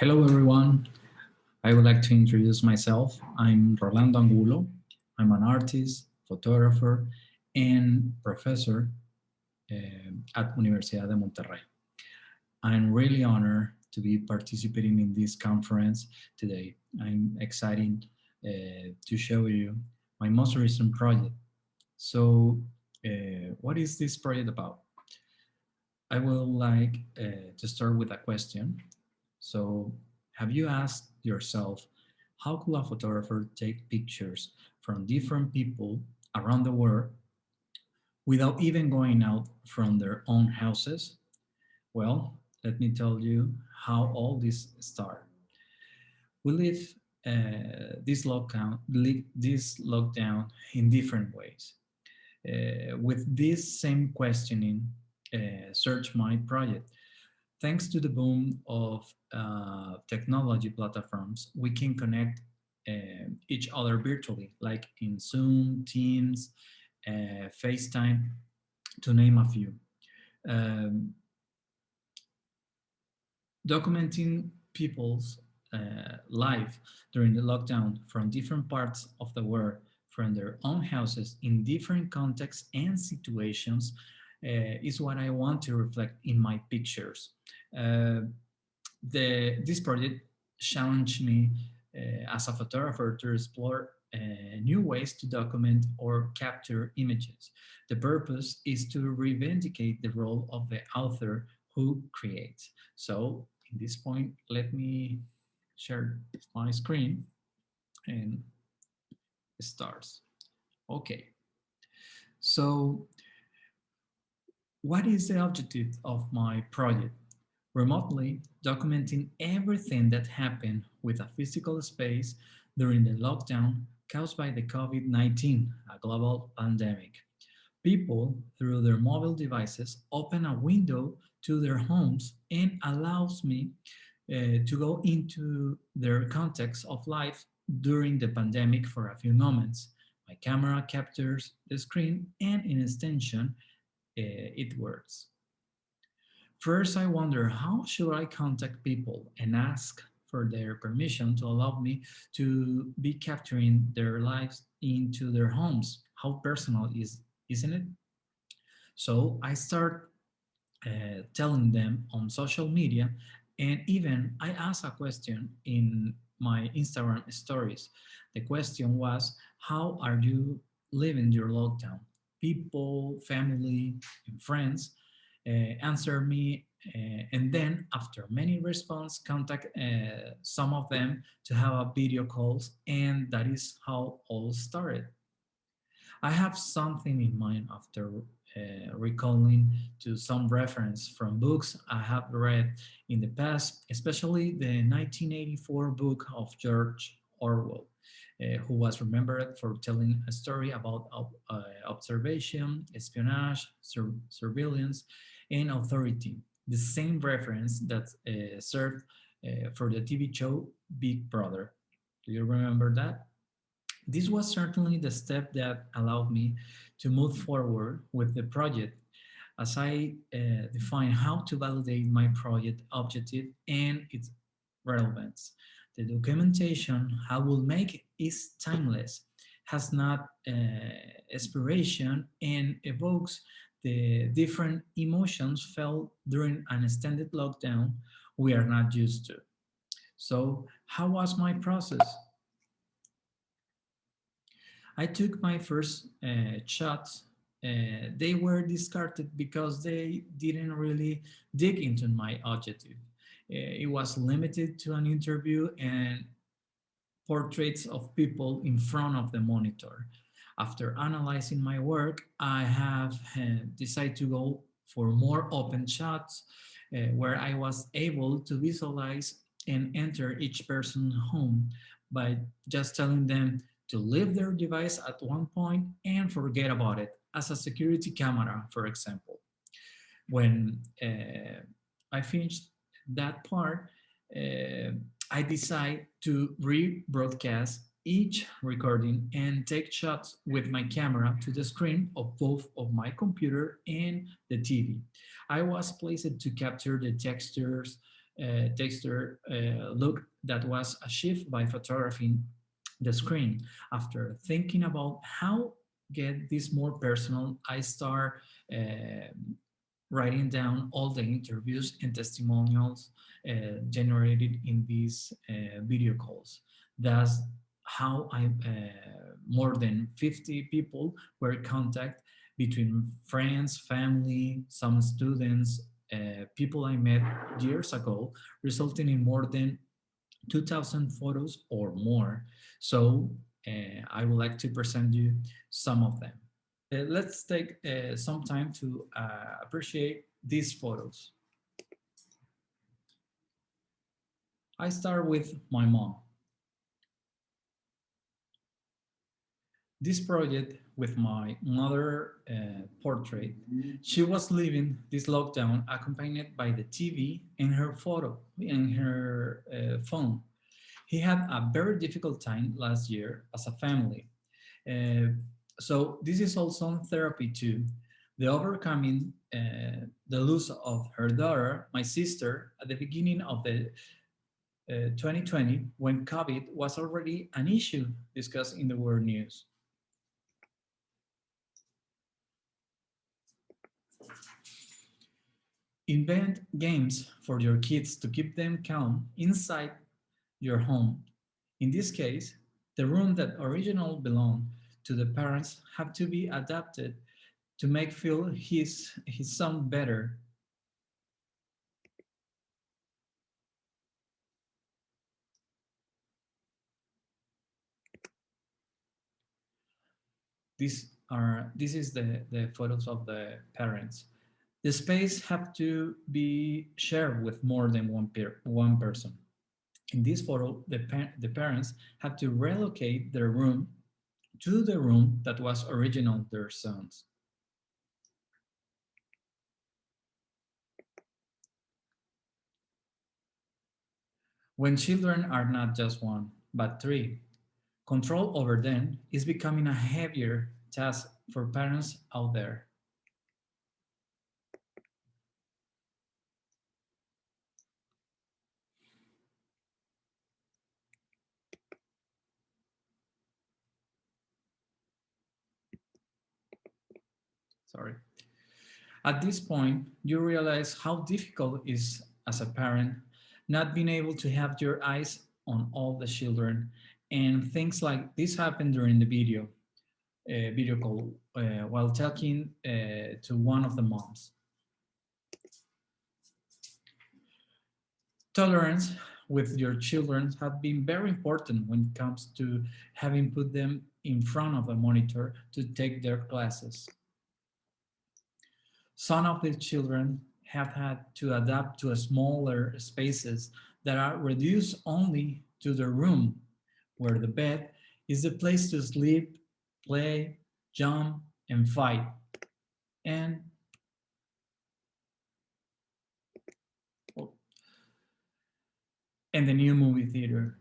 Hello, everyone. I would like to introduce myself. I'm Rolando Angulo. I'm an artist, photographer, and professor at Universidad de Monterrey. I'm really honored to be participating in this conference today. I'm excited to show you my most recent project. So, what is this project about? I would like to start with a question. So, have you asked yourself, how could a photographer take pictures from different people around the world without even going out from their own houses? Well, let me tell you how all this started. We live this lockdown in different ways. With this same questioning, search my project. Thanks to the boom of technology platforms, we can connect each other virtually, like in Zoom, Teams, FaceTime, to name a few. Um, Documenting people's life during the lockdown from different parts of the world, from their own houses, in different contexts and situations, is what I want to reflect in my pictures. Uh, this project challenged me as a photographer to explore new ways to document or capture images. The purpose is to reivindicate the role of the author who creates. So, in this point, let me share my screen and start. Okay, so what is the objective of my project? Remotely documenting everything that happened with a physical space during the lockdown caused by the COVID-19, a global pandemic. People, through their mobile devices, open a window to their homes and allows me to go into their context of life during the pandemic for a few moments. My camera captures the screen and in extension, it works. First, I wonder how should I contact people and ask for their permission to allow me to be capturing their lives into their homes. How personal isn't it? So I start telling them on social media, and even I asked a question in my Instagram stories. The question was, how are you living your lockdown? People, family, and friends answer me, and then after many response, contact some of them to have a video calls, and that is how all started. I have something in mind after recalling to some reference from books I have read in the past, especially the 1984 book of George Orwell, who was remembered for telling a story about observation, espionage, surveillance, and authority. The same reference that served for the TV show Big Brother. Do you remember that? This was certainly the step that allowed me to move forward with the project as I define how to validate my project objective and its relevance. The documentation I will make is timeless, has not expiration, and evokes the different emotions felt during an extended lockdown we are not used to. So, how was my process? I took my first shots. They were discarded because they didn't really dig into my objective. It was limited to an interview and portraits of people in front of the monitor. After analyzing my work, I have decided to go for more open shots where I was able to visualize and enter each person's home by just telling them to leave their device at one point and forget about it, as a security camera, for example. When I finished that part, uh, I decide to rebroadcast each recording and take shots with my camera to the screen of both of my computer and the TV. I was placed to capture the textures, texture look that was achieved by photographing the screen. After thinking about how get this more personal, I start uh, writing down all the interviews and testimonials generated in these video calls. That's how I more than 50 people were contact between friends, family, some students, people I met years ago, resulting in more than 2,000 photos or more. So I would like to present you some of them. Let's take some time to appreciate these photos. I start with my mom. This project with my mother portrait, she was living this lockdown accompanied by the TV and her photo and her phone. He had a very difficult time last year as a family. Uh, so this is also therapy too. The overcoming the loss of her daughter, my sister, at the beginning of the 2020, when COVID was already an issue discussed in the world news. Invent games for your kids to keep them calm inside your home. In this case, the room that originally belonged to the parents have to be adapted to make feel his son better. This is the photos of the parents. The space have to be shared with more than one person. In this photo, the parents have to relocate their room to the room that was original their sons. When children are not just one, but three, control over them is becoming a heavier task for parents out there. Sorry. At this point, you realize how difficult it is as a parent not being able to have your eyes on all the children, and things like this happen during the video call while talking to one of the moms. Tolerance with your children have been very important when it comes to having put them in front of a monitor to take their classes. Some of the children have had to adapt to smaller spaces that are reduced only to the room, where the bed is the place to sleep, play, jump, and fight. And, and the new movie theater.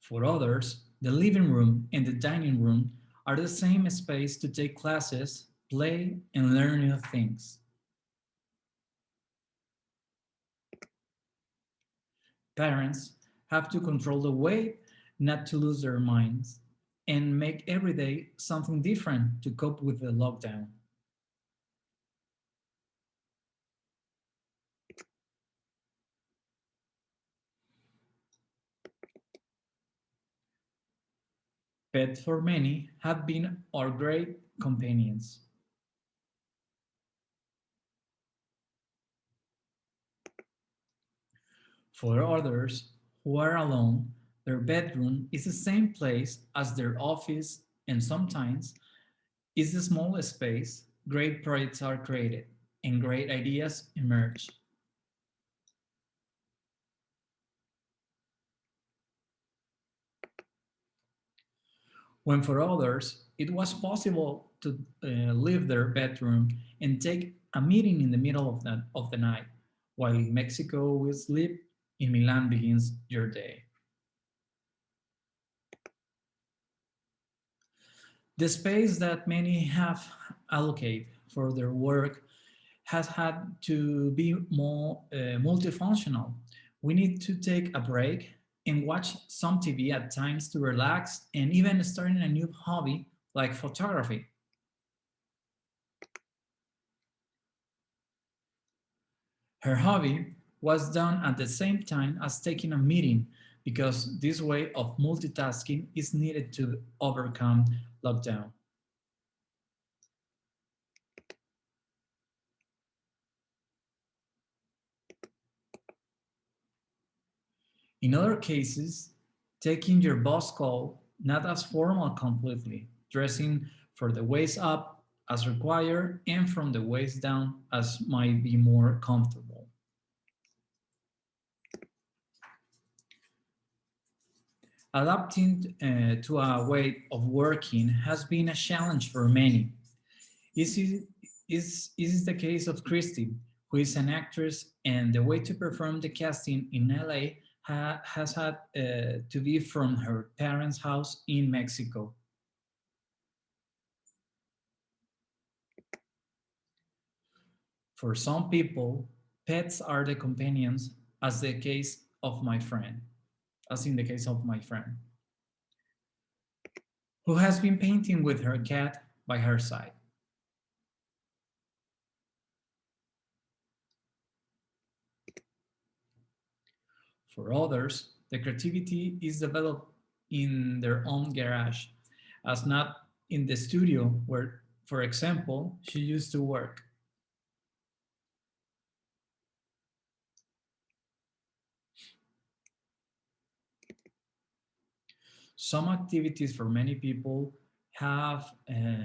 For others, the living room and the dining room are the same space to take classes, play, and learn new things. Parents have to control the way not to lose their minds and make every day something different to cope with the lockdown. Pets for many have been our great companions. For others who are alone, their bedroom is the same place as their office, and sometimes is the small space great projects are created and great ideas emerge. When for others, it was possible to leave their bedroom and take a meeting in the middle of the night. While in Mexico will sleep, in Milan begins your day. The space that many have allocated for their work has had to be more multifunctional. We need to take a break and watch some TV at times to relax and even starting a new hobby like photography. Her hobby was done at the same time as taking a meeting because this way of multitasking is needed to overcome lockdown. In other cases, taking your boss call not as formal completely, dressing for the waist up as required and from the waist down as might be more comfortable. Adapting to a way of working has been a challenge for many. This is the case of Christy, who is an actress, and the way to perform the casting in LA has had to be from her parents' house in Mexico. For some people, pets are the companions, as the case of my friend, as in the case of my friend, who has been painting with her cat by her side. For others, the creativity is developed in their own garage, as not in the studio where, for example, she used to work. Some activities for many people have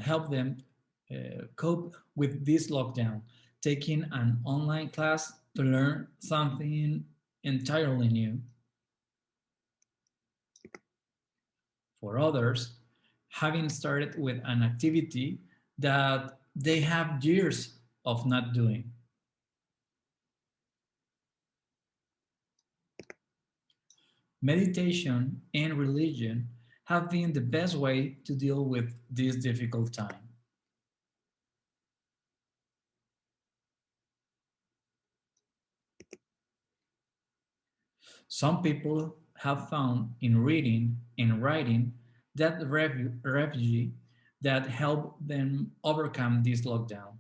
helped them cope with this lockdown, taking an online class to learn something entirely new. For others, having started with an activity that they have years of not doing. Meditation and religion have been the best way to deal with this difficult time. Some people have found in reading and writing that refuge that help them overcome this lockdown.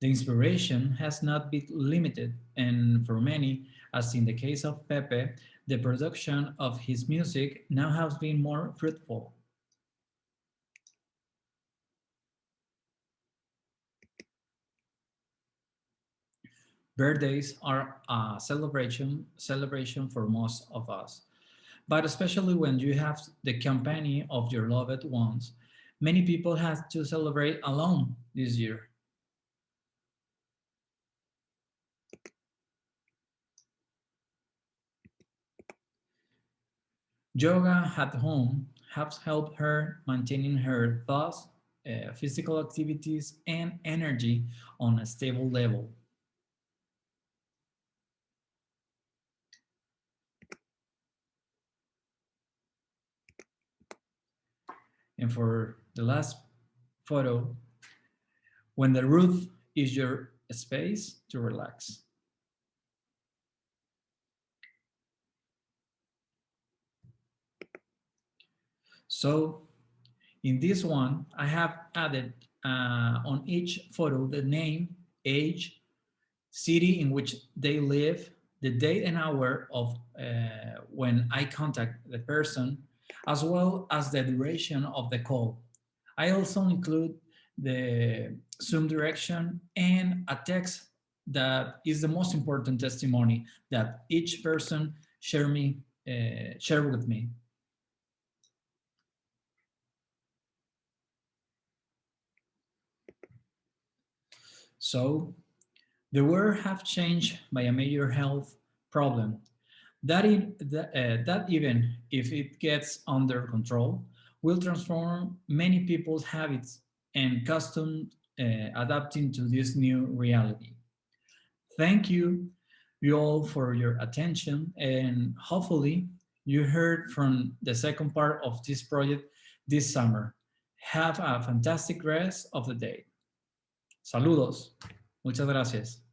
The inspiration has not been limited, and for many, as in the case of Pepe, the production of his music now has been more fruitful. Birthdays are a celebration for most of us, but especially when you have the company of your loved ones. Many people have to celebrate alone this year. Yoga at home has helped her maintaining her thoughts, physical activities, and energy on a stable level. And for the last photo, when the roof is your space to relax. So in this one, I have added on each photo the name, age, city in which they live, the date and hour of when I contact the person, as well as the duration of the call. I also include the Zoom direction and a text that is the most important testimony that each person share with me. So the world have changed by a major health problem that even if it gets under control, will transform many people's habits and customs adapting to this new reality. Thank you all for your attention, and hopefully you heard from the second part of this project this summer. Have a fantastic rest of the day. Saludos. Muchas gracias.